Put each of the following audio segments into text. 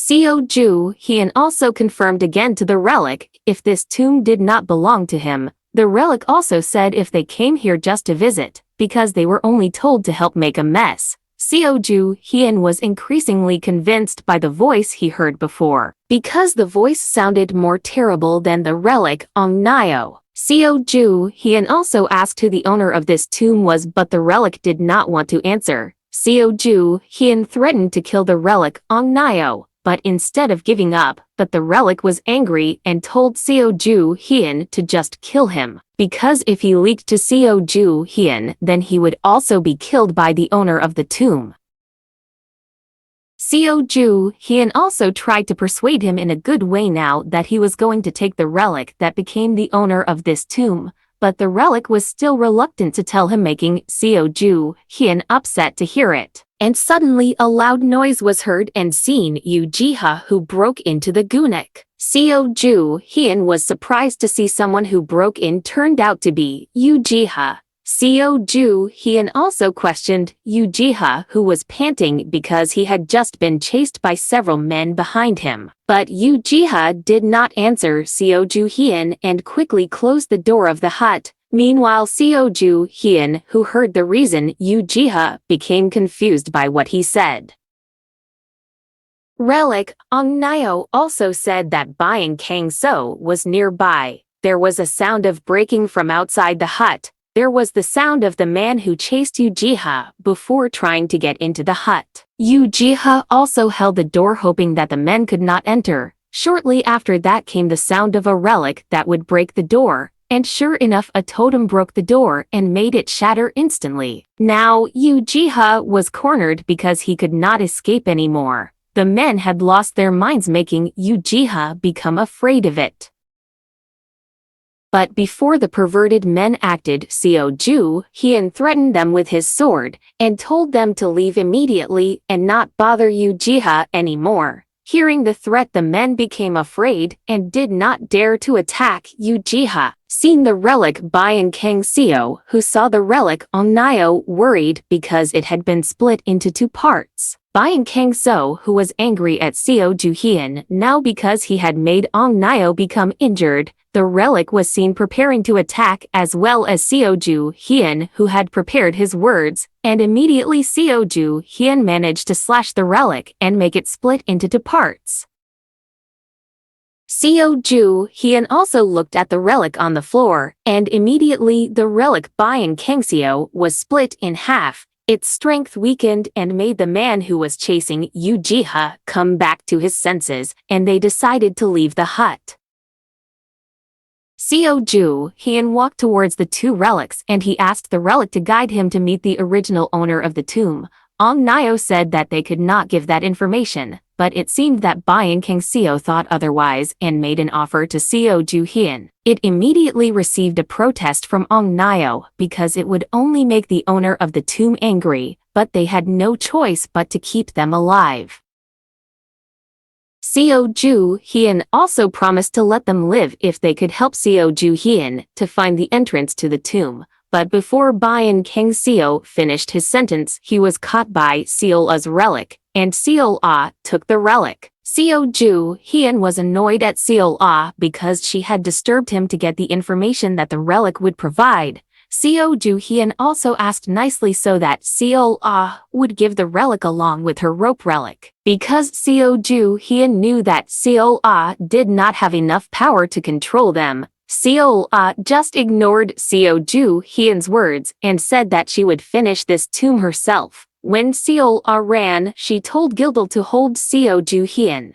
Seo Joo-Heon also confirmed again to the relic if this tomb did not belong to him. The relic also said if they came here just to visit, because they were only told to help make a mess. Seo Joo-Heon was increasingly convinced by the voice he heard before, because the voice sounded more terrible than the relic Ong Nyo. Seo Joo-Heon also asked who the owner of this tomb was, but the relic did not want to answer. Seo Joo-Heon threatened to kill the relic Ong Nyo, but instead of giving up, but the relic was angry and told Seo Joo-Heon to just kill him, because if he leaked to Seo Joo-Heon, then he would also be killed by the owner of the tomb. Seo Joo-Heon also tried to persuade him in a good way now that he was going to take the relic that became the owner of this tomb, but the relic was still reluctant to tell him, making Seo Joo-Heon upset to hear it. And suddenly a loud noise was heard and seen Yoo Ji-ha, who broke into the gunok. Seo Joo-Heon was surprised to see someone who broke in turned out to be Yoo Ji-ha. Seo Joo-Heon also questioned Yoo Ji-ha, who was panting because he had just been chased by several men behind him. But Yoo Ji-ha did not answer Seo Joo-Heon and quickly closed the door of the hut. Meanwhile, Seo Joo-Heon, who heard the reason Yoo Ji-ha, became confused by what he said. Relic Ong Nyo also said that Byung Kang-so was nearby. There was a sound of breaking from outside the hut. There was the sound of the man who chased Yoo Ji-ha before trying to get into the hut. Yoo Ji-ha also held the door, hoping that the men could not enter. Shortly after that came the sound of a relic that would break the door. And sure enough, a totem broke the door and made it shatter instantly. Now, Yoo Ji-ha was cornered because he could not escape anymore. The men had lost their minds, making Yoo Ji-ha become afraid of it. But before the perverted men acted, Seo Joo-Heon threatened them with his sword and told them to leave immediately and not bother Yoo Ji-ha anymore. Hearing the threat, the men became afraid and did not dare to attack Yoo Ji-ha. Seeing the relic, Byung Kang-seo, who saw the relic Ong Nyo, worried because it had been split into two parts. Byung Kang-seo, who was angry at Seo Joo-Heon now because he had made Ong Nyo become injured. The relic was seen preparing to attack, as well as Seo Joo-Heon, who had prepared his words, and immediately Seo Joo-Heon managed to slash the relic and make it split into two parts. Seo Joo-Heon also looked at the relic on the floor, and immediately the relic Byung Kang-seo was split in half. Its strength weakened and made the man who was chasing Yoo Ji-ha come back to his senses, and they decided to leave the hut. Seo Joo-Heon walked towards the two relics and he asked the relic to guide him to meet the original owner of the tomb. Ong Nyo said that they could not give that information, but it seemed that Byung Kang-seo thought otherwise and made an offer to Seo Joo-Heon. It immediately received a protest from Ong Nyo because it would only make the owner of the tomb angry, but they had no choice but to keep them alive. Seo Joo-Heon also promised to let them live if they could help Seo Joo-Heon to find the entrance to the tomb. But before Byung Kang-seo finished his sentence, he was caught by Seol-ah's relic, and Seol-ah took the relic. Seo Joo-Heon was annoyed at Seol-ah because she had disturbed him to get the information that the relic would provide. Seo Joo-Heon also asked nicely so that Seol-ah would give the relic along with her rope relic. Because Seo Joo-Heon knew that Seol-ah did not have enough power to control them, Seol-ah just ignored Seo Joo-Heon's words and said that she would finish this tomb herself. When Seol-ah ran, she told Gildal to hold Seo Joo-Heon.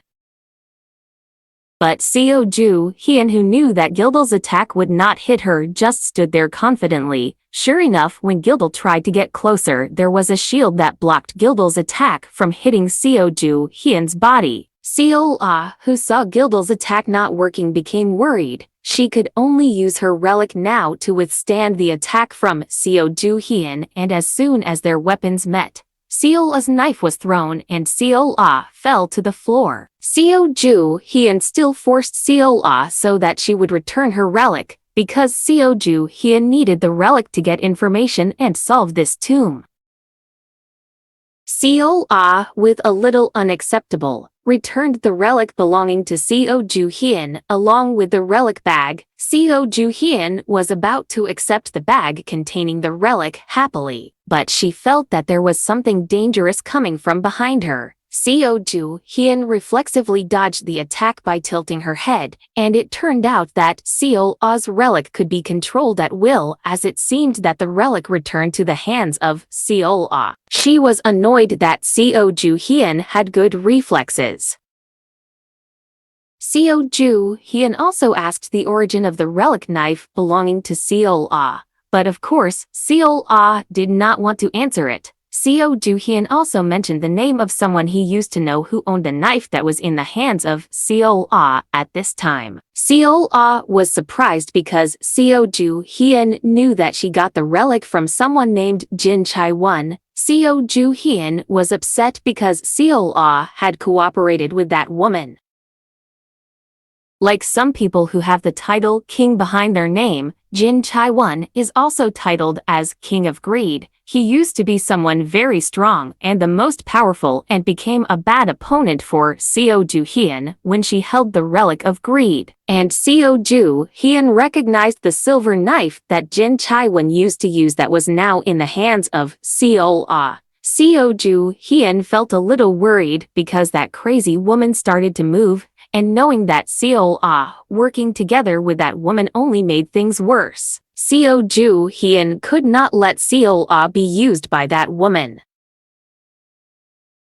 But Seo Joo-Heon, who knew that Gildal's attack would not hit her, just stood there confidently. Sure enough, when Gildal tried to get closer, there was a shield that blocked Gildal's attack from hitting Seo Joo-Heon's body. Seol-ah, who saw Gildal's attack not working, became worried. She could only use her relic now to withstand the attack from Seo Joo-Heon, and as soon as their weapons met, Seol-ah's knife was thrown and Seol-ah fell to the floor. Seo Joo-Heon still forced Seol-ah so that she would return her relic, because Seo Joo-Heon needed the relic to get information and solve this tomb. Seol-ah, with a little unacceptable, returned the relic belonging to Seo Joo-Heon along with the relic bag. Seo Joo-Heon was about to accept the bag containing the relic happily, but she felt that there was something dangerous coming from behind her. Seo Joo-Heon reflexively dodged the attack by tilting her head, and it turned out that Seo-Ah's relic could be controlled at will, as it seemed that the relic returned to the hands of Seo-Ah. She was annoyed that Seo Joo-Heon had good reflexes. Seo Joo-Heon also asked the origin of the relic knife belonging to Seo-Ah, but of course, Seo-Ah did not want to answer it. Seo Joo-Heon also mentioned the name of someone he used to know who owned the knife that was in the hands of Seo-Ah at this time. Seo-Ah was surprised because Seo Joo-Heon knew that she got the relic from someone named Jin Chae-won. Seo Joo-Heon was upset because Seo-Ah had cooperated with that woman. Like some people who have the title King behind their name, Jin Chae-won is also titled as King of Greed. He used to be someone very strong and the most powerful and became a bad opponent for Seo Joo-Heon when she held the relic of greed. And Seo Joo-Heon recognized the silver knife that Jin Chae-won used to use that was now in the hands of Seo-Ah. Seo Joo-Heon felt a little worried because that crazy woman started to move, and knowing that Seo-Ah working together with that woman only made things worse. Seo Joo-Heon could not let Seo-Ah be used by that woman.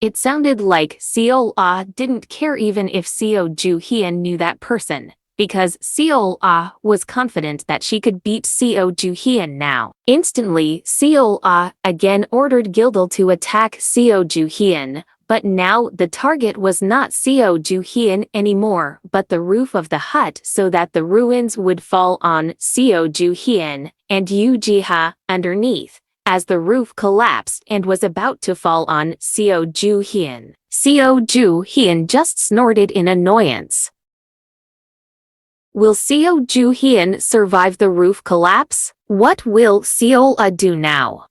It sounded like Seo-Ah didn't care even if Seo Joo-Heon knew that person, because Seo-Ah was confident that she could beat Seo Joo-Heon now. Instantly, Seo-Ah again ordered Gildal to attack Seo Joo-Heon, but now the target was not Seo Joo-Heon anymore, but the roof of the hut, so that the ruins would fall on Seo Joo-Heon and Yoo Ji-ha underneath. As the roof collapsed and was about to fall on Seo Joo-Heon, Seo Joo-Heon just snorted in annoyance. Will Seo Joo-Heon survive the roof collapse? What will Seo-Ah do now?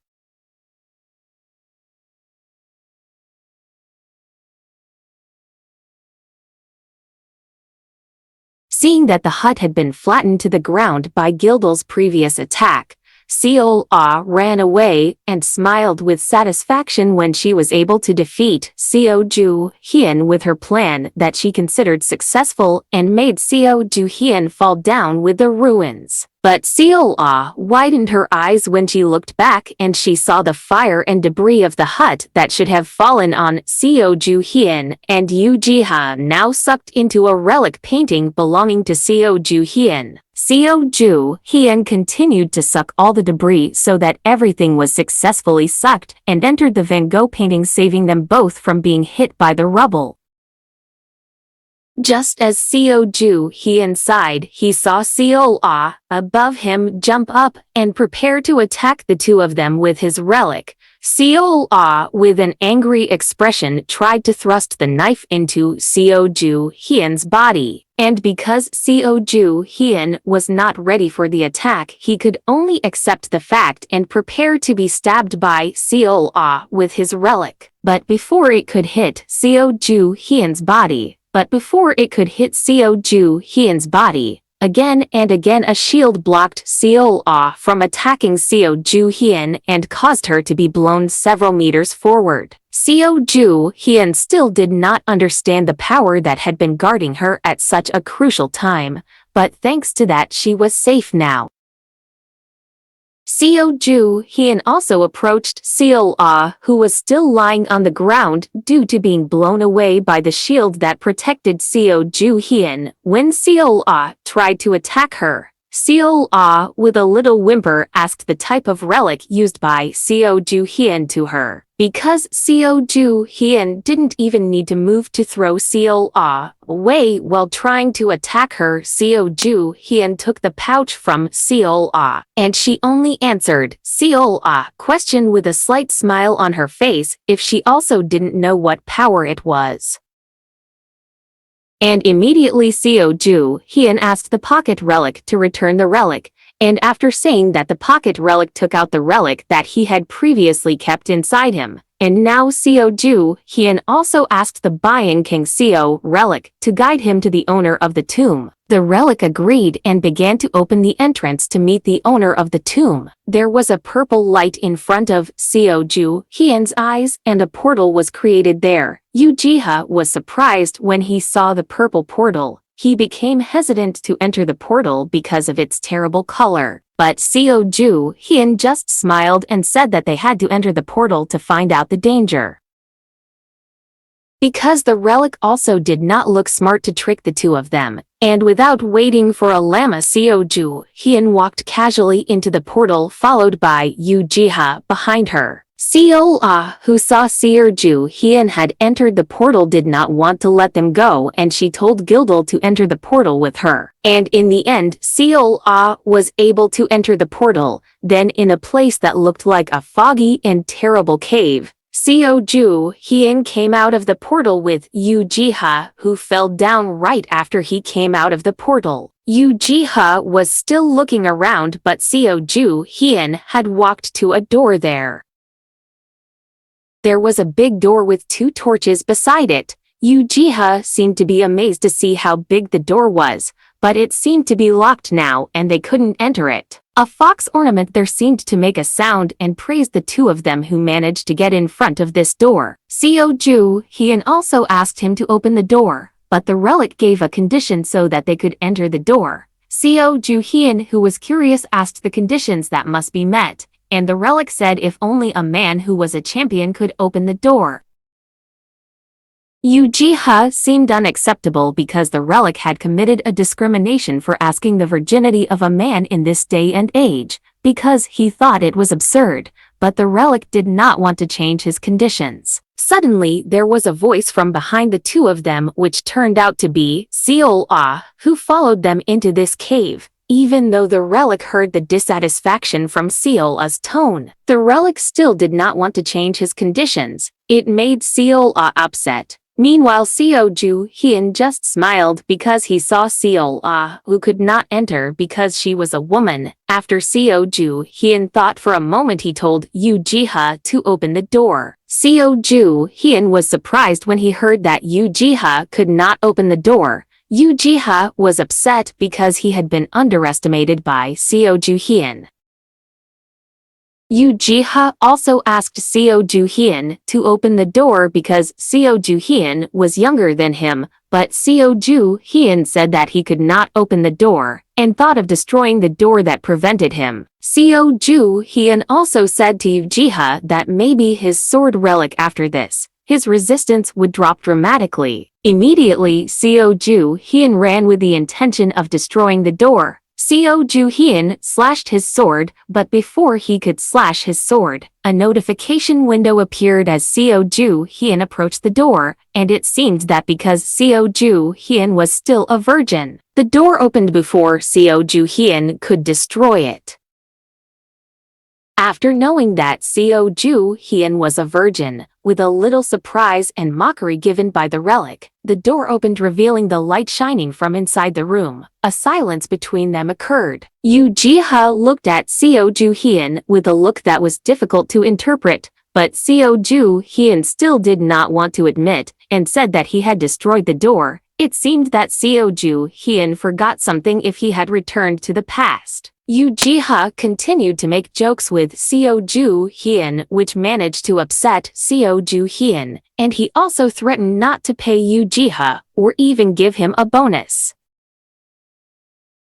Seeing that the hut had been flattened to the ground by Gildal's previous attack, Seo-Ah ran away and smiled with satisfaction when she was able to defeat Seo Joo-Heon with her plan that she considered successful and made Seo Joo-Heon fall down with the ruins. But Seo-Ah widened her eyes when she looked back and she saw the fire and debris of the hut that should have fallen on Seo Joo-Heon and Yoo Ji-ha now sucked into a relic painting belonging to Seo Joo-Heon. Seo Joo-Heon continued to suck all the debris so that everything was successfully sucked and entered the Van Gogh painting, saving them both from being hit by the rubble. Just as Seo Joo-Heon sighed, he saw Seo-Ah above him jump up and prepare to attack the two of them with his relic. Seo-Ah, with an angry expression, tried to thrust the knife into Seo Joo-Heon's body. And because Seo Joo-Heon was not ready for the attack, he could only accept the fact and prepare to be stabbed by Seo-Ah with his relic. But before it could hit Seo Joo-Heon's body, again and again a shield blocked Seo-Ah from attacking Seo Joo-Heon and caused her to be blown several meters forward. Seo Joo-Heon still did not understand the power that had been guarding her at such a crucial time, but thanks to that she was safe now. Seo Joo-Heon also approached Seo-Ah, who was still lying on the ground due to being blown away by the shield that protected Seo Joo-Heon. When Seo-Ah tried to attack her, Seo-Ah, with a little whimper, asked the type of relic used by Seo Joo-Heon to her. Because Seo Joo-Heon didn't even need to move to throw Seo-Ah away while trying to attack her, Seo Joo-Heon took the pouch from Seo-Ah, and she only answered Seo-Ah question with a slight smile on her face, if she also didn't know what power it was. And immediately Seo Joo-Heon asked the pocket relic to return the relic, and after saying that the pocket relic took out the relic that he had previously kept inside him, And now Seo Joo-Heon also asked the Byan King Seo relic to guide him to the owner of the tomb. The relic agreed and began to open the entrance to meet the owner of the tomb. There was a purple light in front of Seo Joo-Heon's eyes and a portal was created there. Yoo Ji-ha was surprised when he saw the purple portal. He became hesitant to enter the portal because of its terrible color. But Seo Joo-Heon just smiled and said that they had to enter the portal to find out the danger. Because the relic also did not look smart to trick the two of them, and without waiting for a llama, Seo Joo-Heon walked casually into the portal followed by Yoo Ji-ha behind her. Seo, who saw Seo Joo-Heon had entered the portal, did not want to let them go and she told Gildal to enter the portal with her. And in the end, Seo was able to enter the portal, then in a place that looked like a foggy and terrible cave. Seo Joo-Heon came out of the portal with Yoo Ji-ha, who fell down right after he came out of the portal. Yoo Ji-ha was still looking around but Seo Joo-Heon had walked to a door there. There was a big door with 2 torches beside it. Yoo Ji-ha seemed to be amazed to see how big the door was, but it seemed to be locked now and they couldn't enter it. A fox ornament there seemed to make a sound and praised the two of them who managed to get in front of this door. Seo Joo-Heon also asked him to open the door, but the relic gave a condition so that they could enter the door. Seo Joo-Heon, who was curious, asked the conditions that must be met, and the relic said if only a man who was a champion could open the door. Yoo Ji-ha seemed unacceptable because the relic had committed a discrimination for asking the virginity of a man in this day and age, because he thought it was absurd, but the relic did not want to change his conditions. Suddenly, there was a voice from behind the two of them which turned out to be Seo, who followed them into this cave. Even though the relic heard the dissatisfaction from Seola's tone, the relic still did not want to change his conditions. It made Seola upset. Meanwhile, Seo Joo-Heon just smiled because he saw Seola, who could not enter because she was a woman. After Seo Joo-Heon thought for a moment, he told Yoo Ji-ha to open the door. Seo Joo-Heon was surprised when he heard that Yoo Ji-ha could not open the door. Yoo Ji-ha was upset because he had been underestimated by Seo Joo-Heon. Yoo Ji-ha also asked Seo Joo-Heon to open the door because Seo Joo-Heon was younger than him, but Seo Joo-Heon said that he could not open the door, and thought of destroying the door that prevented him. Seo Joo-Heon also said to Yoo Ji-ha that maybe his sword relic after this, his resistance would drop dramatically. Immediately, Seo Joo-Heon ran with the intention of destroying the door. Seo Joo-Heon slashed his sword, but before he could slash his sword, a notification window appeared as Seo Joo-Heon approached the door, and it seemed that because Seo Joo-Heon was still a virgin, the door opened before Seo Joo-Heon could destroy it. After knowing that Seo Joo-Heon was a virgin, with a little surprise and mockery given by the relic, the door opened revealing the light shining from inside the room. A silence between them occurred. Yoo Ji-ha looked at Seo Joo-Heon with a look that was difficult to interpret, but Seo Joo-Heon still did not want to admit, and said that he had destroyed the door. It seemed that Seo Joo-Heon forgot something if he had returned to the past. Yoo Ji-ha continued to make jokes with Seo Joo-Heon, which managed to upset Seo Joo-Heon, and he also threatened not to pay Yoo Ji-ha, or even give him a bonus.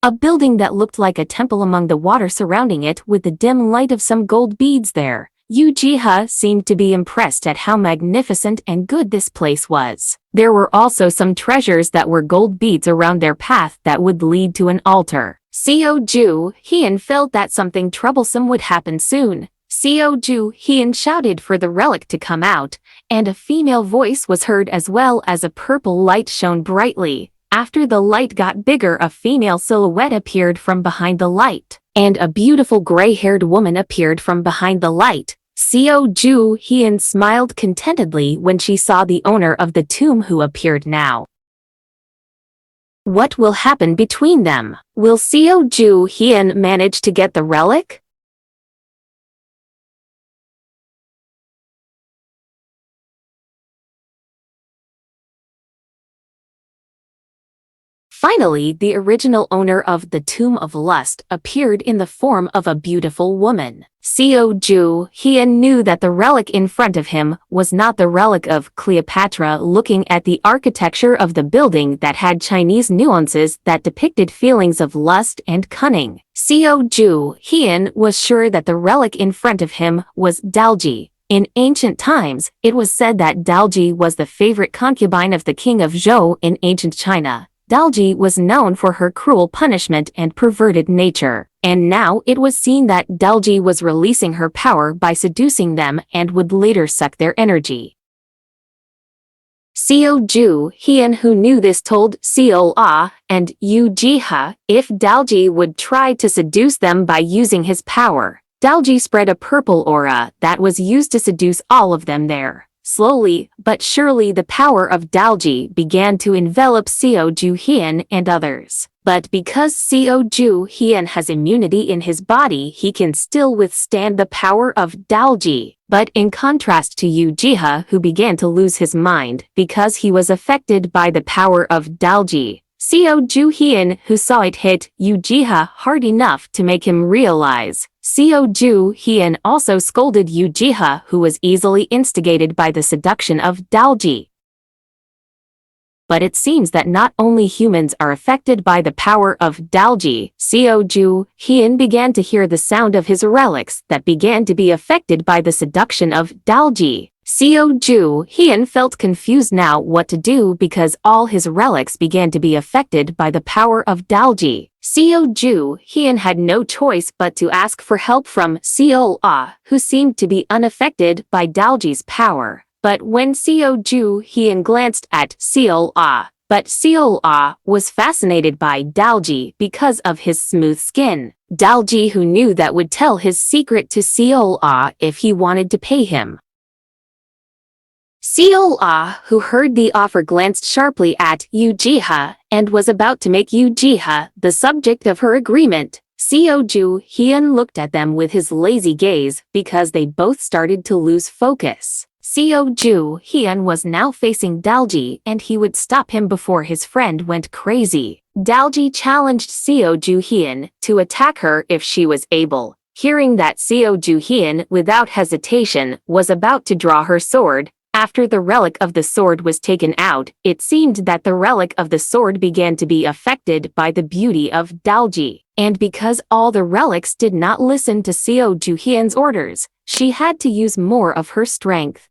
A building that looked like a temple among the water surrounding it with the dim light of some gold beads there. Yoo Ji-ha seemed to be impressed at how magnificent and good this place was. There were also some treasures that were gold beads around their path that would lead to an altar. Seo Joo-Heon felt that something troublesome would happen soon. Seo Joo-Heon shouted for the relic to come out, and a female voice was heard as well as a purple light shone brightly. After the light got bigger, a female silhouette appeared from behind the light, and a beautiful gray-haired woman appeared from behind the light. Seo Joo-Heon smiled contentedly when she saw the owner of the tomb who appeared now. What will happen between them? Will Seo Joo-Heon manage to get the relic? Finally, the original owner of the Tomb of Lust appeared in the form of a beautiful woman. Seo Joo-Heon knew that the relic in front of him was not the relic of Cleopatra. Looking at the architecture of the building that had Chinese nuances that depicted feelings of lust and cunning, Seo Joo-Heon was sure that the relic in front of him was Dalji. In ancient times, it was said that Dalji was the favorite concubine of the king of Zhou in ancient China. Dalji was known for her cruel punishment and perverted nature, and now it was seen that Dalji was releasing her power by seducing them and would later suck their energy. Seo Joo-Heon, who knew this, told Seo and Yu Jiha if Dalji would try to seduce them by using his power. Dalji spread a purple aura that was used to seduce all of them there. Slowly but surely the power of Dalji began to envelop Seo Joo-Heon and others. But because Seo Joo-Heon has immunity in his body, he can still withstand the power of Dalji. But in contrast to Yu Jiha, who began to lose his mind because he was affected by the power of Dalji, Seo Joo-Heon, who saw it hit Yu Jiha hard enough to make him realize. Seo Joo-Heon also scolded Yu Jiha, who was easily instigated by the seduction of Dalji. But it seems that not only humans are affected by the power of Dalji. Seo Joo-Heon began to hear the sound of his relics that began to be affected by the seduction of Dalji. Seo Joo-Heon felt confused now what to do because all his relics began to be affected by the power of Dalji. Seo Joo-Heon had no choice but to ask for help from Seo, who seemed to be unaffected by Dalji's power. But when Seo Joo-Heon glanced at Seo, Seo was fascinated by Dalji because of his smooth skin. Dalji, who knew that, would tell his secret to Seo if he wanted to pay him. Seo, who heard the offer, glanced sharply at Yu Jiha and was about to make Yu Jiha the subject of her agreement. Seo Joo-Heon looked at them with his lazy gaze because they both started to lose focus. Seo Joo-Heon was now facing Dalji and he would stop him before his friend went crazy. Dalji challenged Seo Joo-Heon to attack her if she was able. Hearing that Seo Joo-Heon, without hesitation, was about to draw her sword, after the relic of the sword was taken out, it seemed that the relic of the sword began to be affected by the beauty of Dalji. And because all the relics did not listen to Seo Joo-Heon's orders, she had to use more of her strength.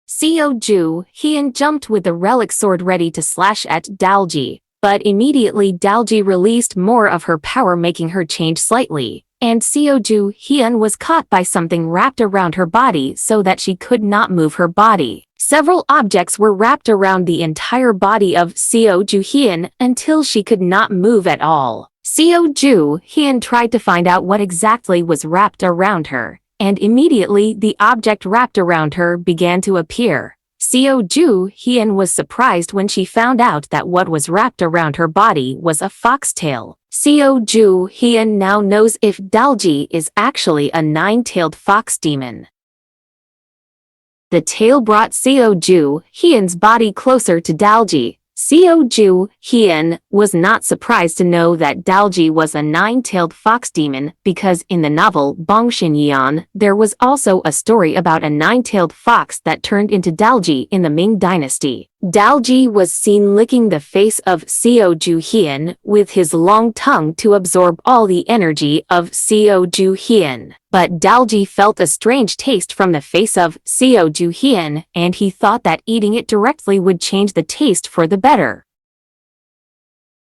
Seo Joo-Heon jumped with the relic sword ready to slash at Dalji, but immediately Dalji released more of her power, making her change slightly. And Seo Joo-Heon was caught by something wrapped around her body so that she could not move her body. Several objects were wrapped around the entire body of Seo Joo-Heon until she could not move at all. Seo Joo-Heon tried to find out what exactly was wrapped around her, and immediately the object wrapped around her began to appear. Seo Joo-Heon was surprised when she found out that what was wrapped around her body was a foxtail. Seo Joo-Heon now knows if Dalji is actually a nine-tailed fox demon. The tail brought Seo Joo-Heon's body closer to Dalji. Seo Joo-Heon was not surprised to know that Dalji was a nine-tailed fox demon because in the novel Bongshin there was also a story about a nine-tailed fox that turned into Dalji in the Ming Dynasty. Dalji was seen licking the face of Seo Joo-Heon with his long tongue to absorb all the energy of Seo Joo-Heon. But Dalji felt a strange taste from the face of Seo Joo-Heon, and he thought that eating it directly would change the taste for the better.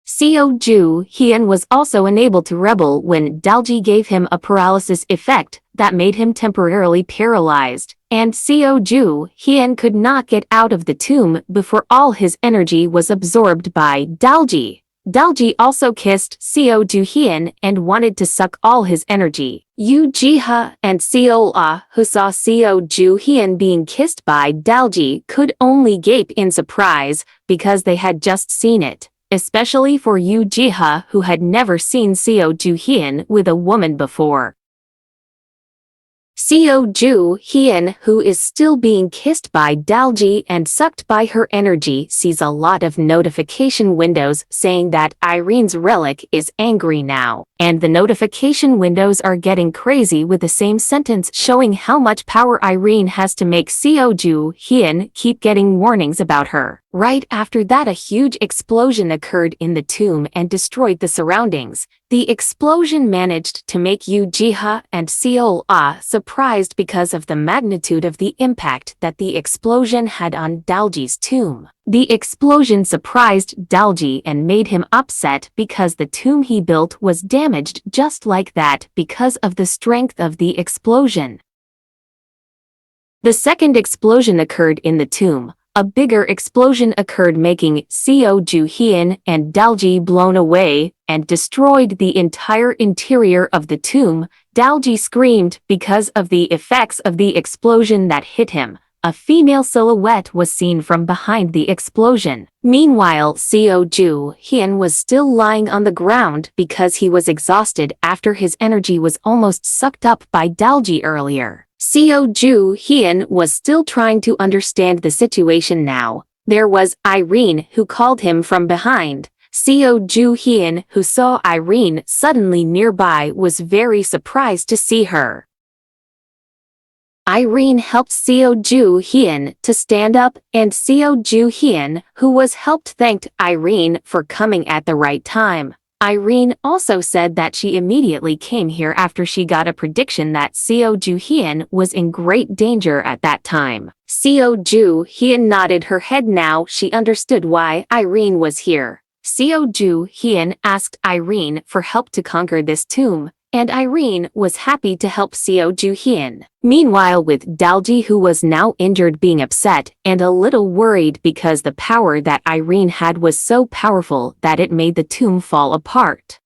Seo Joo-Heon was also unable to rebel when Dalji gave him a paralysis effect that made him temporarily paralyzed, and Seo Joo-Heon could not get out of the tomb before all his energy was absorbed by Dalji. Dalji also kissed Seo Joo-Heon and wanted to suck all his energy. Yu Jiha and Seo, who saw Seo Joo-Heon being kissed by Dalji, could only gape in surprise because they had just seen it, especially for Yu Jiha, who had never seen Seo Joo-Heon with a woman before. Seo Joo-Heon, who is still being kissed by Dalji and sucked by her energy, sees a lot of notification windows saying that Irene's relic is angry now. And the notification windows are getting crazy with the same sentence showing how much power Irene has to make Seo Joo-Heon keep getting warnings about her. Right after that, a huge explosion occurred in the tomb and destroyed the surroundings. The explosion managed to make Yoo Ji-ha and Seol-ah surprised because of the magnitude of the impact that the explosion had on Dalji's tomb. The explosion surprised Dalji and made him upset because the tomb he built was damaged just like that because of the strength of the explosion. The second explosion occurred in the tomb. A bigger explosion occurred, making Seo Joo-Heon and Dalji blown away and destroyed the entire interior of the tomb. Dalji screamed because of the effects of the explosion that hit him. A female silhouette was seen from behind the explosion. Meanwhile, Seo Joo-Heon was still lying on the ground because he was exhausted after his energy was almost sucked up by Dalji earlier. Seo Joo-Heon was still trying to understand the situation now. There was Irene, who called him from behind. Seo Joo-Heon, who saw Irene suddenly nearby, was very surprised to see her. Irene helped Seo Joo-Heon to stand up, and Seo Joo-Heon, who was helped, thanked Irene for coming at the right time. Irene also said that she immediately came here after she got a prediction that Seo Joo-Heon was in great danger at that time. Seo Joo-Heon nodded her head. Now she understood why Irene was here. Seo Joo-Heon asked Irene for help to conquer this tomb, and Irene was happy to help Seo Joo-Heon. Meanwhile, with Dalji, who was now injured, being upset and a little worried because the power that Irene had was so powerful that it made the tomb fall apart.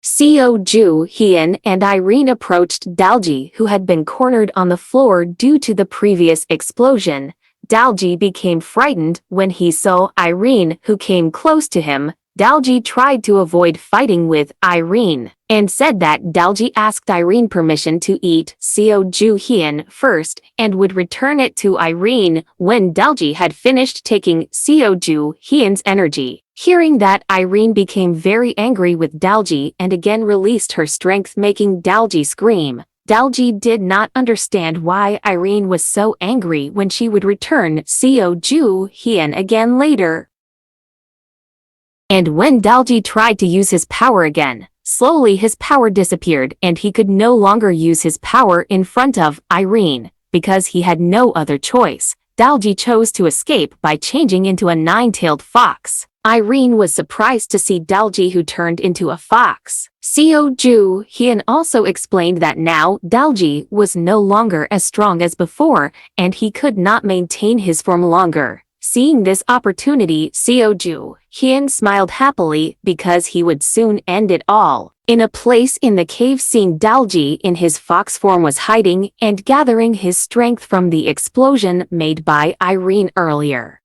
Seo Joo-Heon and Irene approached Dalji, who had been cornered on the floor due to the previous explosion. Dalji became frightened when he saw Irene, who came close to him. Dalji tried to avoid fighting with Irene and said that Dalji asked Irene permission to eat Seo Joo-Heon first and would return it to Irene when Dalji had finished taking Seo Joo-Heon's energy. Hearing that, Irene became very angry with Dalji and again released her strength, making Dalji scream. Dalji did not understand why Irene was so angry when she would return Seo Joo-Heon again later. And when Dalji tried to use his power again, slowly his power disappeared and he could no longer use his power in front of Irene. Because he had no other choice, Dalji chose to escape by changing into a nine-tailed fox. Irene was surprised to see Dalji, who turned into a fox. Seo Joo-Heon also explained that now Dalji was no longer as strong as before and he could not maintain his form longer. Seeing this opportunity, Seo Joo-Heon smiled happily because he would soon end it all. In a place in the cave, seeing Dalji in his fox form was hiding and gathering his strength from the explosion made by Irene earlier.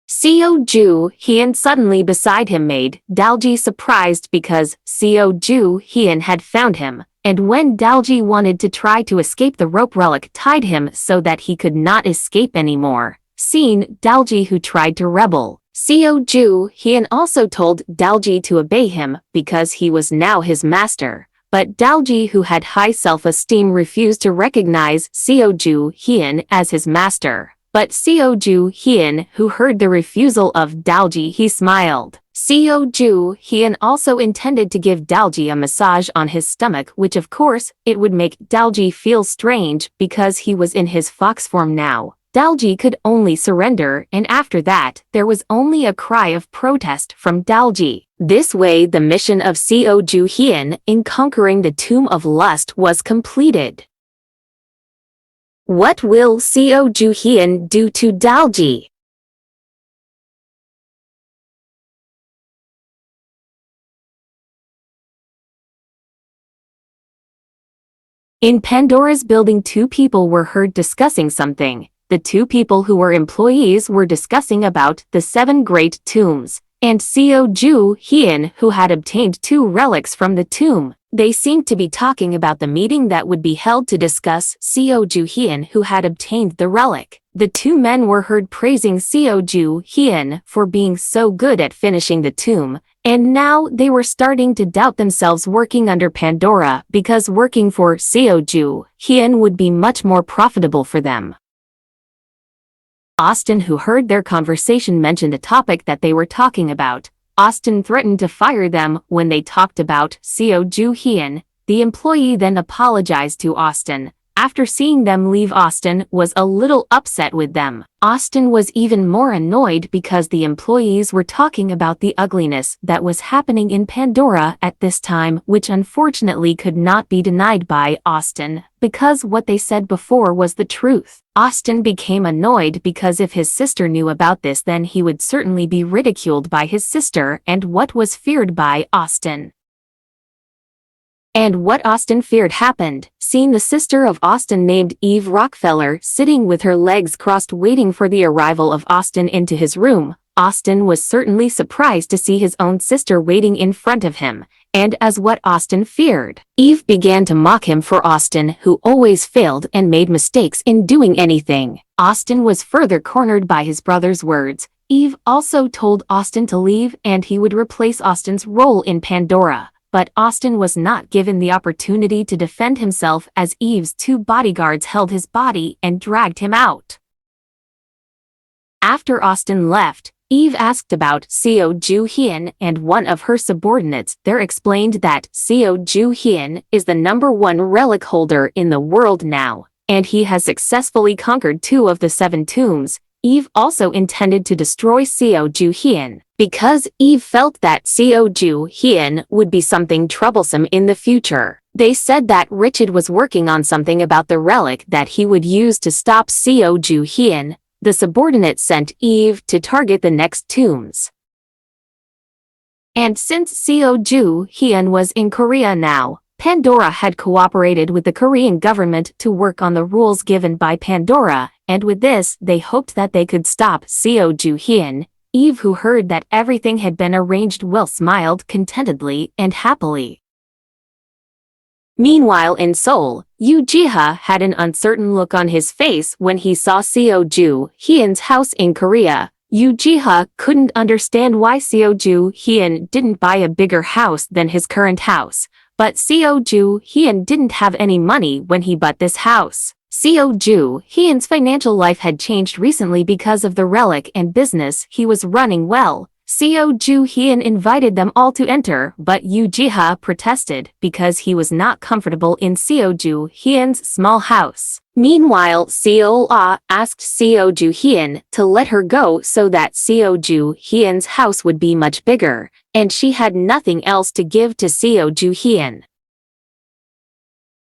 Seo Joo-Heon suddenly beside him made Dalji surprised because Seo Joo-Heon had found him. And when Dalji wanted to try to escape, the rope relic tied him so that he could not escape anymore. Seeing Dalji, who tried to rebel, Seo Joo-Heon also told Dalji to obey him because he was now his master. But Dalji, who had high self-esteem, refused to recognize Seo Joo-Heon as his master. But Seo Joo-Heon, who heard the refusal of Dalji, he smiled. Seo Joo-Heon also intended to give Dalji a massage on his stomach, which of course, it would make Dalji feel strange because he was in his fox form now. Dalji could only surrender, and after that, there was only a cry of protest from Dalji. This way, the mission of Seo Joo-Heon in conquering the Tomb of Lust was completed. What will Seo Joo-Heon do to Dalji? In Pandora's building, two people were heard discussing something. The two people who were employees were discussing about the 7 great tombs, and Seo Joo-Heon, who had obtained 2 relics from the tomb. They seemed to be talking about the meeting that would be held to discuss Seo Joo-Heon, who had obtained the relic. The two men were heard praising Seo Joo-Heon for being so good at finishing the tomb, and now they were starting to doubt themselves working under Pandora, because working for Seo Joo-Heon would be much more profitable for them. Austin, who heard their conversation, mentioned a topic that they were talking about. Austin threatened to fire them when they talked about Seo Joo-Heon. The employee then apologized to Austin. After seeing them leave, Austin was a little upset with them. Austin was even more annoyed because the employees were talking about the ugliness that was happening in Pandora at this time, which unfortunately could not be denied by Austin, because what they said before was the truth. Austin became annoyed because if his sister knew about this, then he would certainly be ridiculed by his sister, and what was feared by Austin. And what Austin feared happened. Seeing the sister of Austin named Eve Rockefeller sitting with her legs crossed waiting for the arrival of Austin into his room, Austin was certainly surprised to see his own sister waiting in front of him, and as what Austin feared. Eve began to mock him for Austin, who always failed and made mistakes in doing anything. Austin was further cornered by his brother's words. Eve also told Austin to leave and he would replace Austin's role in Pandora. But Austin was not given the opportunity to defend himself as Eve's two bodyguards held his body and dragged him out. After Austin left, Eve asked about Seo Joo-Heon and one of her subordinates there explained that Seo Joo-Heon is the #1 relic holder in the world now, and he has successfully conquered 2 of the 7 tombs. Eve also intended to destroy Seo Joo-Heon, because Eve felt that Seo Joo-Heon would be something troublesome in the future. They said that Richard was working on something about the relic that he would use to stop Seo Joo-Heon. The subordinate sent Eve to target the next tombs. And since Seo Joo-Heon was in Korea now, Pandora had cooperated with the Korean government to work on the rules given by Pandora, and with this they hoped that they could stop Seo Joo-Heon. Eve, who heard that everything had been arranged well, smiled contentedly and happily. Meanwhile in Seoul, Yoo Ji-ha had an uncertain look on his face when he saw Seo Joo-Heon's house in Korea. Yoo Ji-ha couldn't understand why Seo Joo-Heon didn't buy a bigger house than his current house, but Seo Joo-Heon didn't have any money when he bought this house. Seo Joo-Heon's financial life had changed recently because of the relic and business he was running well. Seo Joo-Heon invited them all to enter, but Yoo Ji-ha protested because he was not comfortable in Seo Joo-Heon's small house. Meanwhile, Seo asked Seo Joo-Heon to let her go so that Seo Joo-Heon's house would be much bigger, and she had nothing else to give to Seo Joo-Heon.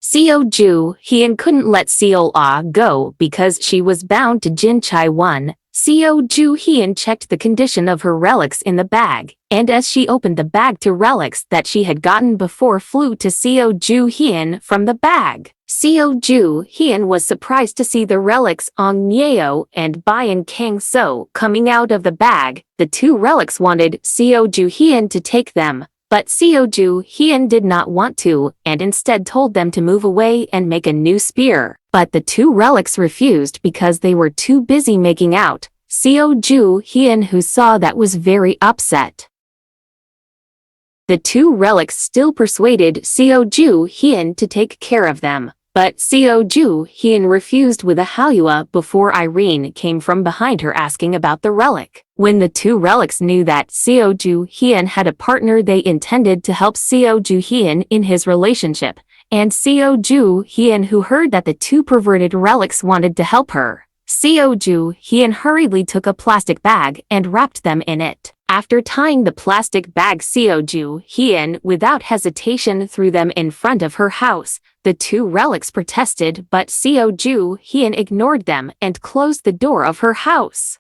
Seo Joo-Heon couldn't let Seo go because she was bound to Jin Chai-won. Seo Joo-Heon checked the condition of her relics in the bag, and as she opened the bag, 2 relics that she had gotten before flew to Seo Joo-Heon from the bag. Seo Joo-Heon was surprised to see the relics Ong Nyeo and Bayan Kang So coming out of the bag. The 2 relics wanted Seo Joo-Heon to take them, but Seo Joo-Heon did not want to, and instead told them to move away and make a new spear. But the 2 relics refused because they were too busy making out. Seo Joo-Heon, who saw that, was very upset. The 2 relics still persuaded Seo Joo-Heon to take care of them, but Seo Joo-Heon refused with a hallua before Irene came from behind her asking about the relic. When the 2 relics knew that Seo Joo-Heon had a partner, they intended to help Seo Joo-Heon in his relationship, and Seo Joo-Heon, who heard that the 2 perverted relics wanted to help her. Seo Joo-Heon hurriedly took a plastic bag and wrapped them in it. After tying the plastic bag, Seo Joo-Heon without hesitation threw them in front of her house. The 2 relics protested, but Seo Joo-Heon ignored them and closed the door of her house.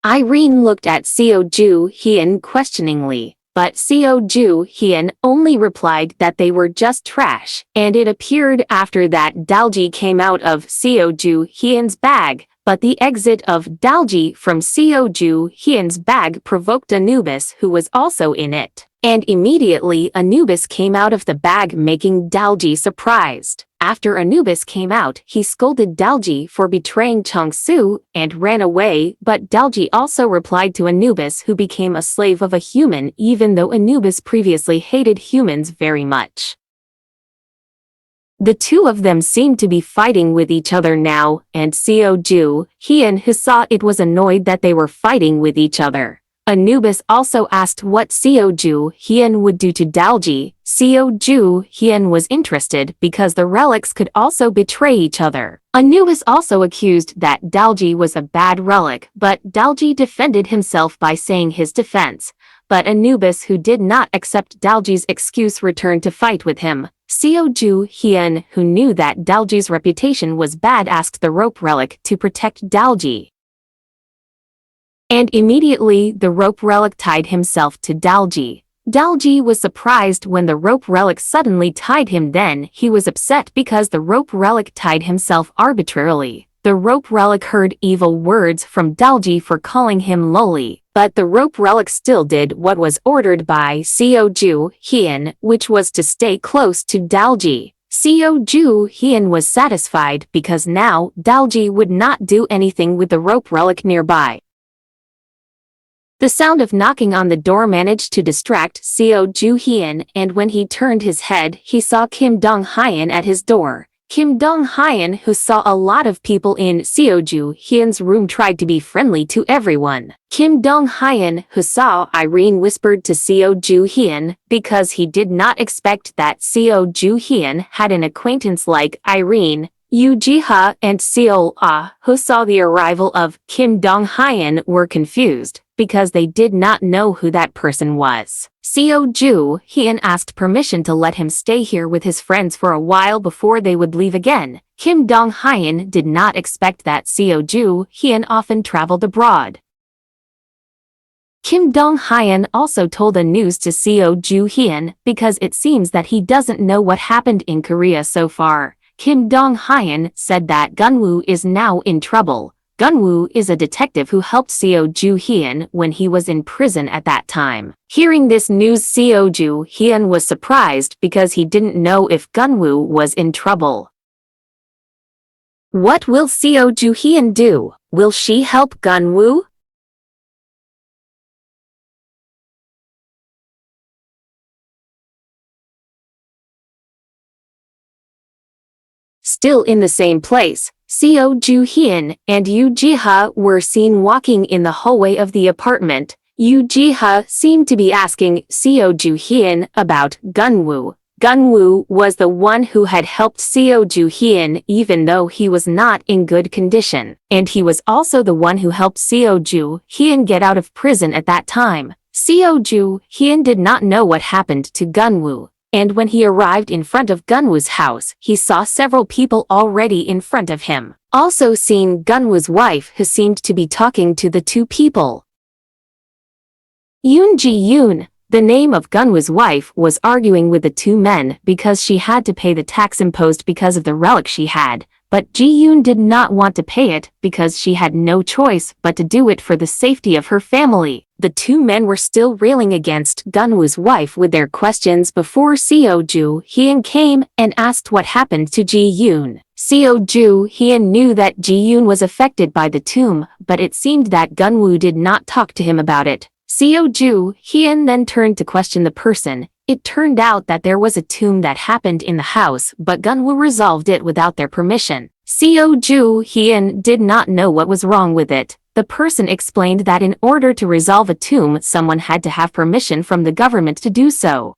Irene looked at Seo Joo-Heon questioningly, but Seo Joo-Heon only replied that they were just trash, and it appeared after that Dalji came out of Seo Joo-Heon's bag, but the exit of Dalji from Seo Joo-Heon's bag provoked Anubis, who was also in it. And immediately Anubis came out of the bag, making Dalji surprised. After Anubis came out, he scolded Dalji for betraying Changsu and ran away, but Dalji also replied to Anubis, who became a slave of a human even though Anubis previously hated humans very much. The two of them seemed to be fighting with each other now, and Seo Joo-Heon, who saw it, was annoyed that they were fighting with each other. Anubis also asked what Seo Joo-Heon would do to Dalji. Seo Joo-Heon was interested because the relics could also betray each other. Anubis also accused that Dalji was a bad relic, but Dalji defended himself by saying his defense. But Anubis, who did not accept Dalji's excuse, returned to fight with him. Seo Joo-Heon, who knew that Dalji's reputation was bad, asked the rope relic to protect Dalji. And immediately the rope relic tied himself to Dalji. Dalji was surprised when the rope relic suddenly tied him. Then he was upset because the rope relic tied himself arbitrarily. The rope relic heard evil words from Dalji for calling him loli, but the rope relic still did what was ordered by Seo Joo-Heon, which was to stay close to Dalji. Seo Joo-Heon was satisfied because now Dalji would not do anything with the rope relic nearby. The sound of knocking on the door managed to distract Seo Joo-Heon, and when he turned his head, he saw Kim Dong-Hyun at his door. Kim Dong-Hyun, who saw a lot of people in Seo Joo-Heon's room, tried to be friendly to everyone. Kim Dong-Hyun, who saw Irene, whispered to Seo Joo-Heon because he did not expect that Seo Joo-Heon had an acquaintance like Irene. Yoo Ji-ha and Seo-Ah, who saw the arrival of Kim Dong-Hyun, were confused because they did not know who that person was. Seo Joo-Heon asked permission to let him stay here with his friends for a while before they would leave again. Kim Dong-Hyun did not expect that Seo Joo-Heon often traveled abroad. Kim Dong-Hyun also told the news to Seo Joo-Heon because it seems that he doesn't know what happened in Korea so far. Kim Dong-Hyun said that Gunwoo is now in trouble. Gunwoo is a detective who helped Seo Joo-Heon when he was in prison at that time. Hearing this news, Seo Joo-Heon was surprised because he didn't know if Gunwoo was in trouble. What will Seo Joo-Heon do? Will she help Gunwoo? Still in the same place, Seo Joo-Heon and Yoo Ji-ha were seen walking in the hallway of the apartment. Yoo Ji-ha seemed to be asking Seo Joo-Heon about Gunwoo. Gunwoo was the one who had helped Seo Joo-Heon even though he was not in good condition, and he was also the one who helped Seo Joo-Heon get out of prison at that time. Seo Joo-Heon did not know what happened to Gunwoo. And when he arrived in front of Gunwoo's house, he saw several people already in front of him. Also seeing Gunwoo's wife, who seemed to be talking to the two people. Yoon Ji-yoon, the name of Gunwoo's wife, was arguing with the two men because she had to pay the tax imposed because of the relic she had, but Ji-yoon did not want to pay it because she had no choice but to do it for the safety of her family. The two men were still railing against Gunwoo's wife with their questions before Seo Joo-Heon came and asked what happened to Ji-yoon. Seo Joo-Heon knew that Ji-yoon was affected by the tomb, but it seemed that Gunwoo did not talk to him about it. Seo Joo-Heon then turned to question the person. It turned out that there was a tomb that happened in the house, but Gunwoo resolved it without their permission. Seo Joo-Heon did not know what was wrong with it. The person explained that in order to resolve a tomb, someone had to have permission from the government to do so.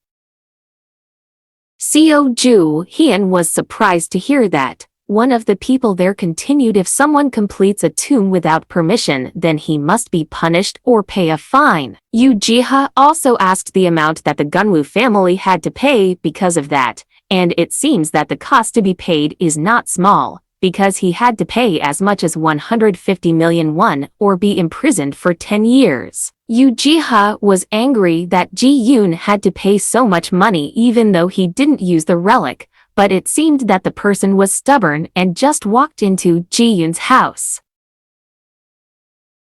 Seo Joo-Heon was surprised to hear that. One of the people there continued, if someone completes a tomb without permission, then he must be punished or pay a fine. Yoo Ji-ha also asked the amount that the Gunwoo family had to pay because of that, and it seems that the cost to be paid is not small, because he had to pay as much as 150 million won or be imprisoned for 10 years. Yoo Ji-ha was angry that Ji-yoon had to pay so much money even though he didn't use the relic, but it seemed that the person was stubborn and just walked into Ji-yoon's house.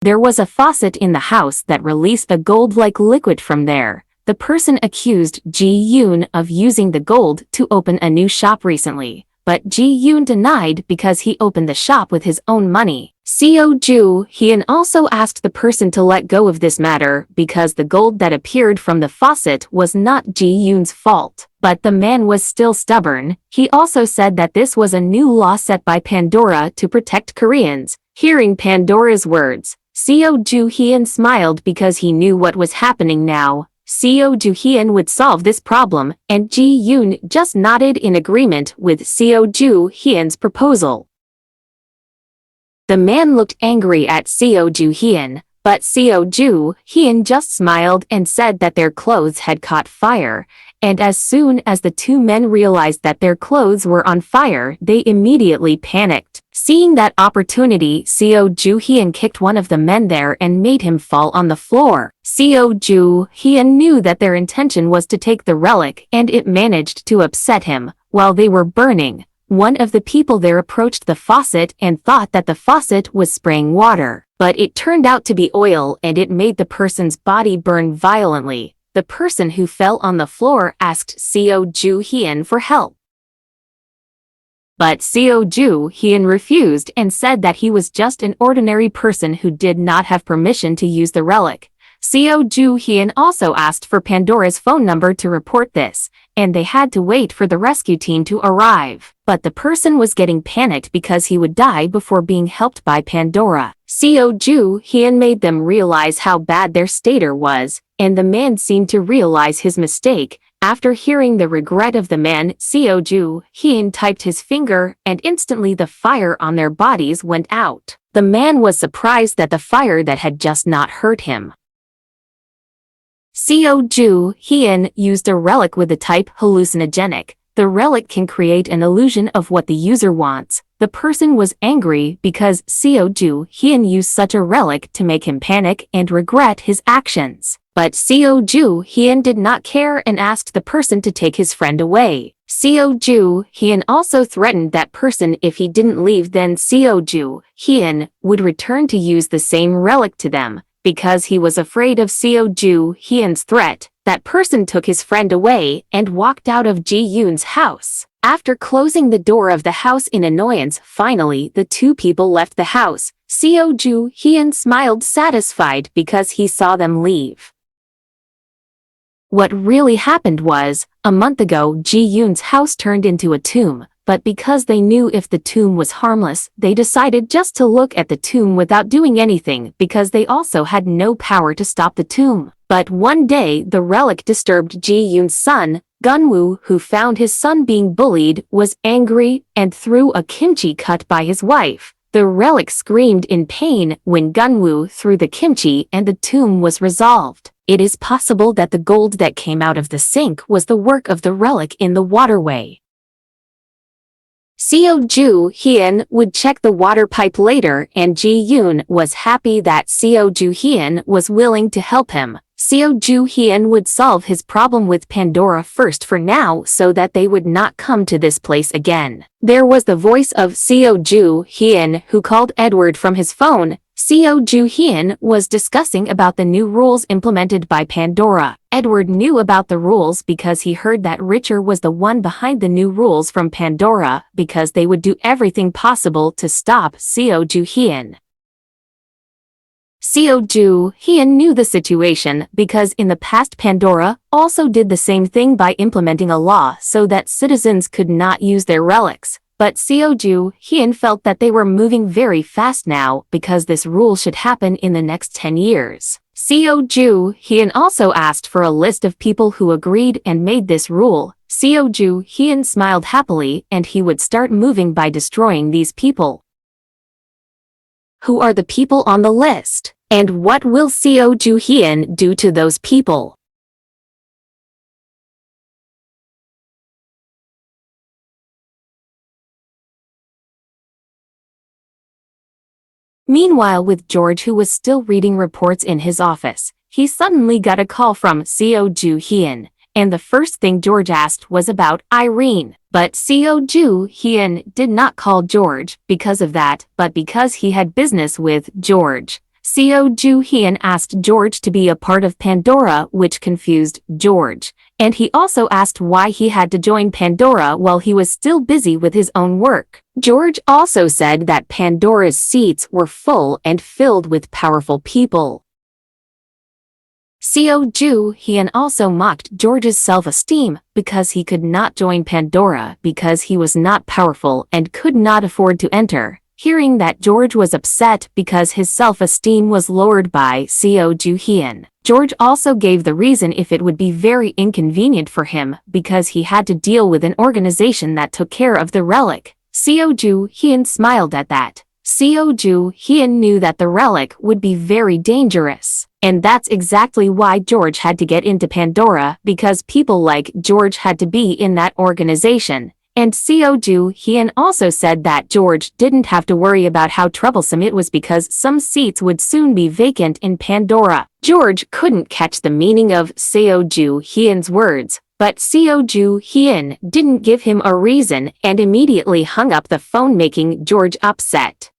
There was a faucet in the house that released a gold-like liquid from there. The person accused Ji-yoon of using the gold to open a new shop recently, but Ji-yoon denied because he opened the shop with his own money. Seo Joo-Heon also asked the person to let go of this matter because the gold that appeared from the faucet was not Ji-yoon's fault. But the man was still stubborn. He also said that this was a new law set by Pandora to protect Koreans. Hearing Pandora's words, Seo Joo-Heon smiled because he knew what was happening now. Seo Joo-Heon would solve this problem, and Ji-yoon just nodded in agreement with Seo Joo-Heon's proposal. The man looked angry at Seo Joo-Heon, but Seo Joo-Heon just smiled and said that their clothes had caught fire, and as soon as the two men realized that their clothes were on fire, they immediately panicked. Seeing that opportunity, Seo Joo-Heon kicked one of the men there and made him fall on the floor. Seo Joo-Heon knew that their intention was to take the relic, and it managed to upset him. While they were burning, one of the people there approached the faucet and thought that the faucet was spraying water, but it turned out to be oil and it made the person's body burn violently. The person who fell on the floor asked Seo Joo-Heon for help. But Seo Joo-Heon refused and said that he was just an ordinary person who did not have permission to use the relic. Seo Joo-Heon also asked for Pandora's phone number to report this, and they had to wait for the rescue team to arrive. But the person was getting panicked because he would die before being helped by Pandora. Seo Joo-Heon made them realize how bad their stater was, and the man seemed to realize his mistake. After hearing the regret of the man, Seo Joo-Heon typed his finger, and instantly the fire on their bodies went out. The man was surprised that the fire that had just not hurt him. Seo Joo-Heon used a relic with the type hallucinogenic. The relic can create an illusion of what the user wants. The person was angry because Seo Joo-Heon used such a relic to make him panic and regret his actions. But Seo Joo-Heon did not care and asked the person to take his friend away. Seo Joo-Heon also threatened that person if he didn't leave, then Seo Joo-Heon would return to use the same relic to them. Because he was afraid of Seo Joo-Heon's threat, that person took his friend away and walked out of Ji-yoon's house. After closing the door of the house in annoyance, finally the two people left the house. Seo Joo-Heon smiled satisfied because he saw them leave. What really happened was, a month ago Ji-yoon's house turned into a tomb, but because they knew if the tomb was harmless, they decided just to look at the tomb without doing anything because they also had no power to stop the tomb. But one day the relic disturbed Ji-yoon's son. Gunwoo, who found his son being bullied, was angry and threw a kimchi cut by his wife. The relic screamed in pain when Gunwoo threw the kimchi and the tomb was resolved. It is possible that the gold that came out of the sink was the work of the relic in the waterway. Seo Joo-Heon would check the water pipe later, and Ji-yoon was happy that Seo Joo-Heon was willing to help him. Seo Joo-Heon would solve his problem with Pandora first for now so that they would not come to this place again. There was the voice of Seo Joo-Heon who called Edward from his phone. Seo Joo-Heon was discussing about the new rules implemented by Pandora. Edward knew about the rules because he heard that Richard was the one behind the new rules from Pandora because they would do everything possible to stop Seo Joo-Heon. Seo Joo-Heon knew the situation because in the past Pandora also did the same thing by implementing a law so that citizens could not use their relics. But Seo Joo-Heon felt that they were moving very fast now because this rule should happen in the next 10 years. Seo Joo-Heon also asked for a list of people who agreed and made this rule. Seo Joo-Heon smiled happily and he would start moving by destroying these people. Who are the people on the list? And what will Seo Joo-Heon do to those people? Meanwhile, with George, who was still reading reports in his office, he suddenly got a call from Seo Joo-Heon, and the first thing George asked was about Irene. But Seo Joo-Heon did not call George because of that, but because he had business with George. Seo Joo-Heon asked George to be a part of Pandora, which confused George. And he also asked why he had to join Pandora while he was still busy with his own work. George also said that Pandora's seats were full and filled with powerful people. Seo Joo-Heon also mocked George's self-esteem because he could not join Pandora because he was not powerful and could not afford to enter. Hearing that George was upset because his self-esteem was lowered by Seo Joo-Heon, George also gave the reason if it would be very inconvenient for him because he had to deal with an organization that took care of the relic. Seo Joo-Heon smiled at that. Seo Joo-Heon knew that the relic would be very dangerous. And that's exactly why George had to get into Pandora, because people like George had to be in that organization. And Seo Joo-Heon also said that George didn't have to worry about how troublesome it was because some seats would soon be vacant in Pandora. George couldn't catch the meaning of Seo Joo-Heon's words, but Seo Joo-Heon didn't give him a reason and immediately hung up the phone, making George upset.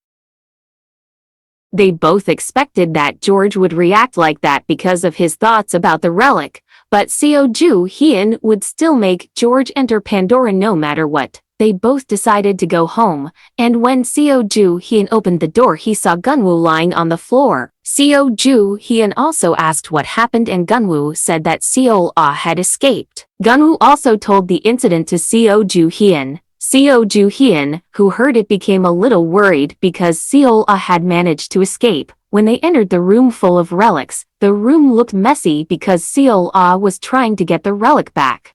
They both expected that George would react like that because of his thoughts about the relic, but Seo Joo-Heon would still make George enter Pandora no matter what. They both decided to go home, and when Seo Joo-Heon opened the door he saw Gunwoo lying on the floor. Seo Joo-Heon also asked what happened and Gunwoo said that Seo-Ah had escaped. Gunwoo also told the incident to Seo Joo-Heon. Seo Joo-Heon, who heard it, became a little worried because Seo-Ah had managed to escape. When they entered the room full of relics, the room looked messy because Seo-Ah was trying to get the relic back.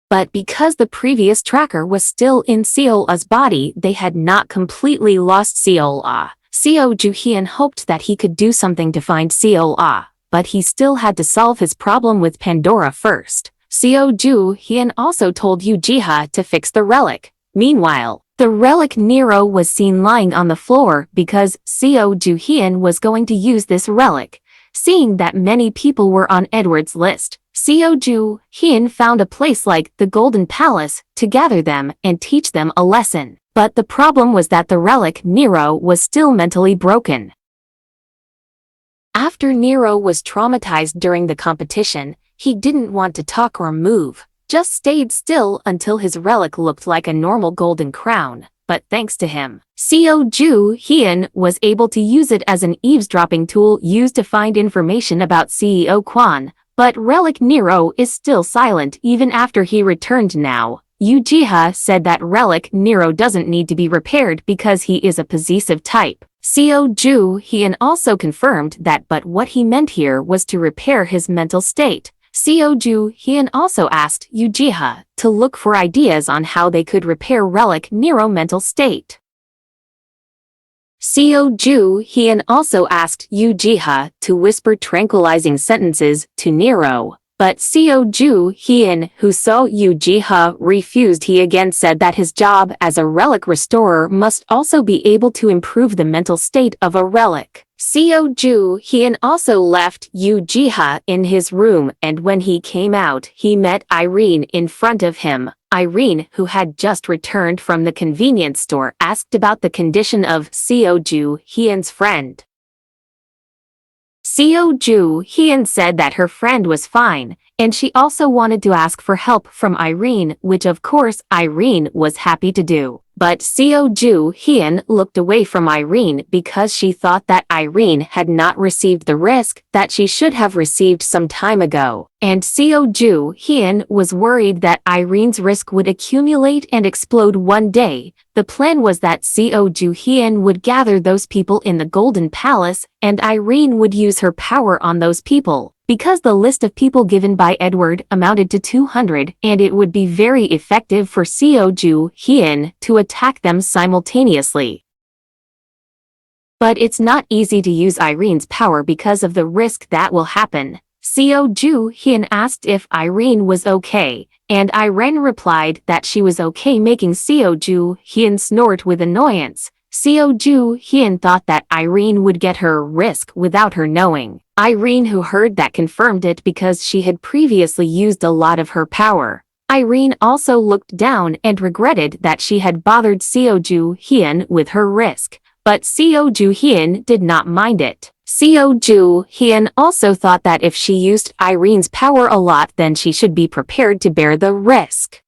But because the previous tracker was still in Seo-Ah's body, they had not completely lost Seo-Ah. Seo Joo-Heon hoped that he could do something to find Seo-Ah, but he still had to solve his problem with Pandora first. Seo Joo-Heon also told Yoo Ji-ha to fix the relic. Meanwhile, the relic Nero was seen lying on the floor because Seo Joo-Heon was going to use this relic. Seeing that many people were on Edward's list, Seo Joo-Heon found a place like the Golden Palace to gather them and teach them a lesson. But the problem was that the relic Nero was still mentally broken. After Nero was traumatized during the competition, he didn't want to talk or move, just stayed still until his relic looked like a normal golden crown. But thanks to him, Seo Joo-Heon was able to use it as an eavesdropping tool used to find information about CEO Kwon. But relic Nero is still silent even after he returned now. Yoo Ji-ha said that relic Nero doesn't need to be repaired because he is a possessive type. Seo Joo-Heon also confirmed that, but what he meant here was to repair his mental state. Seo Joo-Heon also asked Yoo Ji-ha to look for ideas on how they could repair relic Nero mental state. Seo Joo-Heon also asked Yoo Ji-ha to whisper tranquilizing sentences to Nero, but Seo Joo-Heon, who saw Yoo Ji-ha, refused. He again said that his job as a relic restorer must also be able to improve the mental state of a relic. Seo Joo-Heon also left Yoo Ji-ha in his room, and when he came out, he met Irene in front of him. Irene, who had just returned from the convenience store, asked about the condition of Seo Joo-Heon's friend. Seo Joo-Heon said that her friend was fine, and she also wanted to ask for help from Irene, which of course Irene was happy to do. But Seo Joo-Heon looked away from Irene because she thought that Irene had not received the risk that she should have received some time ago. And Seo Joo-Heon was worried that Irene's risk would accumulate and explode one day. The plan was that Seo Joo-Heon would gather those people in the Golden Palace, and Irene would use her power on those people. Because the list of people given by Edward amounted to 200, and it would be very effective for Seo Joo-Heon to attack them simultaneously. But it's not easy to use Irene's power because of the risk that will happen. Seo Joo-Heon asked if Irene was okay, and Irene replied that she was okay, making Seo Joo-Heon snort with annoyance. Seo Joo-Heon thought that Irene would get her risk without her knowing. Irene, who heard that, confirmed it because she had previously used a lot of her power. Irene also looked down and regretted that she had bothered Seo Joo-Heon with her risk. But Seo Joo-Heon did not mind it. Seo Joo-Heon also thought that if she used Irene's power a lot, then she should be prepared to bear the risk.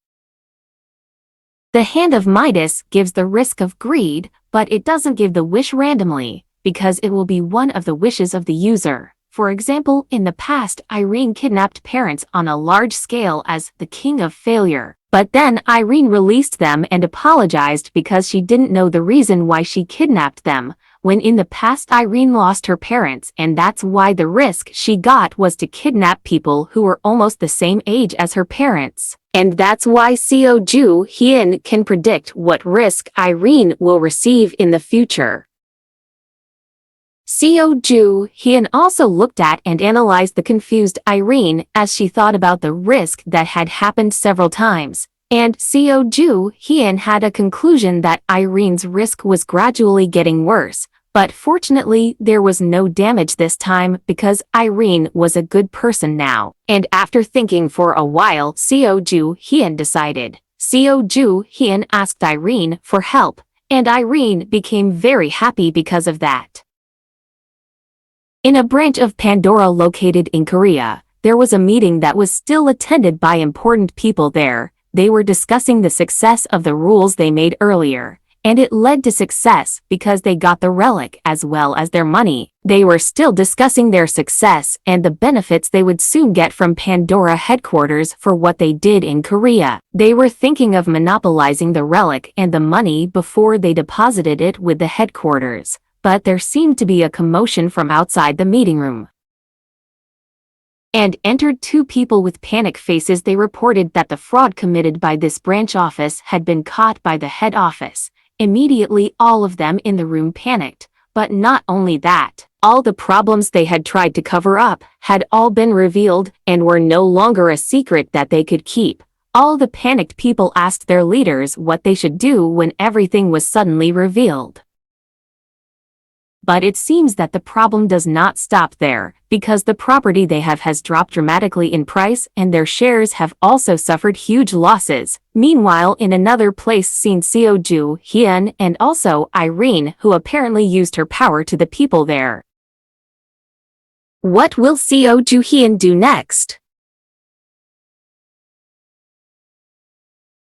The Hand of Midas gives the risk of greed, but it doesn't give the wish randomly, because it will be one of the wishes of the user. For example, in the past, Irene kidnapped parents on a large scale as the king of failure. But then Irene released them and apologized because she didn't know the reason why she kidnapped them, when in the past Irene lost her parents, and that's why the risk she got was to kidnap people who were almost the same age as her parents. And that's why Seo Joo-Heon can predict what risk Irene will receive in the future. Seo Joo-Heon also looked at and analyzed the confused Irene as she thought about the risk that had happened several times. And Seo Joo-Heon had a conclusion that Irene's risk was gradually getting worse. But fortunately, there was no damage this time because Irene was a good person now. And after thinking for a while, Seo Joo-Heon decided. Seo Joo-Heon asked Irene for help, and Irene became very happy because of that. In a branch of Pandora located in Korea, there was a meeting that was still attended by important people there. They were discussing the success of the rules they made earlier. And it led to success because they got the relic as well as their money. They were still discussing their success and the benefits they would soon get from Pandora headquarters for what they did in Korea. They were thinking of monopolizing the relic and the money before they deposited it with the headquarters. But there seemed to be a commotion from outside the meeting room. And entered two people with panic faces. They reported that the fraud committed by this branch office had been caught by the head office. Immediately all of them in the room panicked, but not only that, all the problems they had tried to cover up had all been revealed and were no longer a secret that they could keep. All the panicked people asked their leaders what they should do when everything was suddenly revealed. But it seems that the problem does not stop there, because the property they have has dropped dramatically in price and their shares have also suffered huge losses. Meanwhile, in another place seen Seo Joo-Heon and also Irene, who apparently used her power to the people there. What will Seo Joo-Heon do next?